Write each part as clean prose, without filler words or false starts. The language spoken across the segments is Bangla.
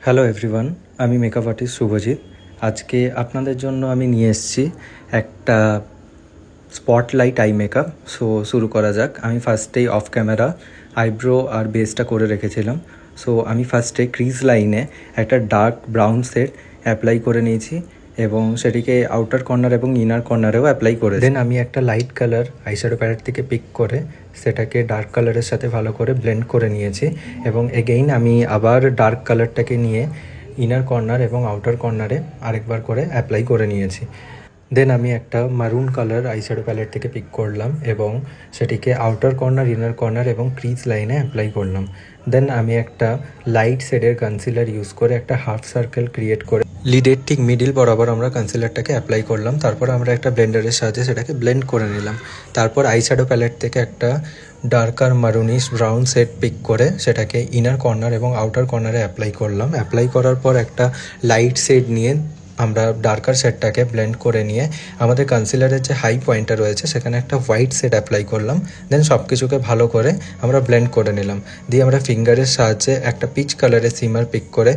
হ্যালো এভরিওয়ান, আমি মেকআপ আর্টিস্ট শুভজিৎ। আজকে আপনাদের জন্য আমি নিয়ে এসেছি একটা স্পটলাইট আই মেকআপ। সো শুরু করা যাক। আমি ফার্স্টেই অফ ক্যামেরা আইব্রো আর বেসটা করে রেখেছিলাম। সো আমি ফার্স্টে ক্রিজ লাইনে একটা ডার্ক ব্রাউন শেড অ্যাপ্লাই করে নিয়েছি এবং সেটিকে আউটার কর্নার এবং ইনার কর্নারেও অ্যাপ্লাই করে দেন আমি একটা লাইট কালার আইশ্যাডো প্যালেট থেকে পিক করে সেটাকে ডার্ক কালারের সাথে ভালো করে ব্লেন্ড করে নিয়েছি এবং এগেইন আমি আবার ডার্ক কালারটাকে নিয়ে ইনার কর্নার এবং আউটার কর্নারে আরেকবার করে অ্যাপ্লাই করে নিয়েছি। দেন আমি একটা মারুন কালার আইশ্যাডো প্যালেট থেকে পিক করলাম এবং সেটিকে আউটার কর্নার, ইনার কর্নার এবং ক্রিজ লাইনে অ্যাপ্লাই করলাম। দেন আমি একটা লাইট শেডের কনসিলার ইউজ করে একটা হাফ সার্কেল ক্রিয়েট করে লিডের ঠিক মিডিল বরাবর আমরা কনসিলারটাকে অ্যাপ্লাই করলাম। তারপর আমরা একটা ব্লেন্ডারের সাহায্যে সেটাকে ব্লেন্ড করে নিলাম। তারপর আইশ্যাডো প্যালেট থেকে একটা ডার্কার মারুনিশ ব্রাউন শেড পিক করে সেটাকে ইনার কর্নার এবং আউটার কর্নারে অ্যাপ্লাই করলাম। অ্যাপ্লাই করার পর একটা লাইট শেড নিয়ে আমরা ডার্কার শেডটাকে ব্লেন্ড করে নিয়ে আমাদের কনসিলারের যে হাই পয়েন্টটা রয়েছে সেখানে একটা হোয়াইট শেড অ্যাপ্লাই করলাম। দেন সব কিছুকে ভালো করে আমরা ব্লেন্ড করে নিলাম। দিয়ে আমরা ফিঙ্গারের সাহায্যে একটা পিচ কালারের সিমার পিক করে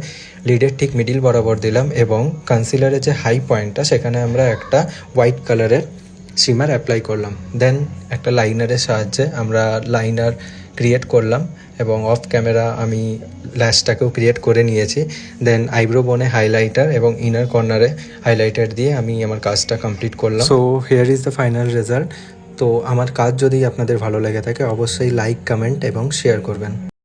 লিডের ঠিক মিডিল বরাবর দিলাম এবং কনসিলারের যে হাই পয়েন্টটা সেখানে আমরা একটা হোয়াইট কালারের শিমার অ্যাপ্লাই করলাম। দেন একটা লাইনারের সাহায্যে আমরা লাইনার ক্রিয়েট করলাম এবং অফ ক্যামেরা আমি ল্যাশটাকেও ক্রিয়েট করে নিয়েছি। দেন আইব্রো বোনে হাইলাইটার এবং ইনার কর্নারে হাইলাইটার দিয়ে আমি আমার কাজটা কমপ্লিট করলাম। So here is the final result. তো আমার কাজ যদি আপনাদের ভালো লেগে থাকে অবশ্যই লাইক, কমেন্ট এবং শেয়ার করবেন।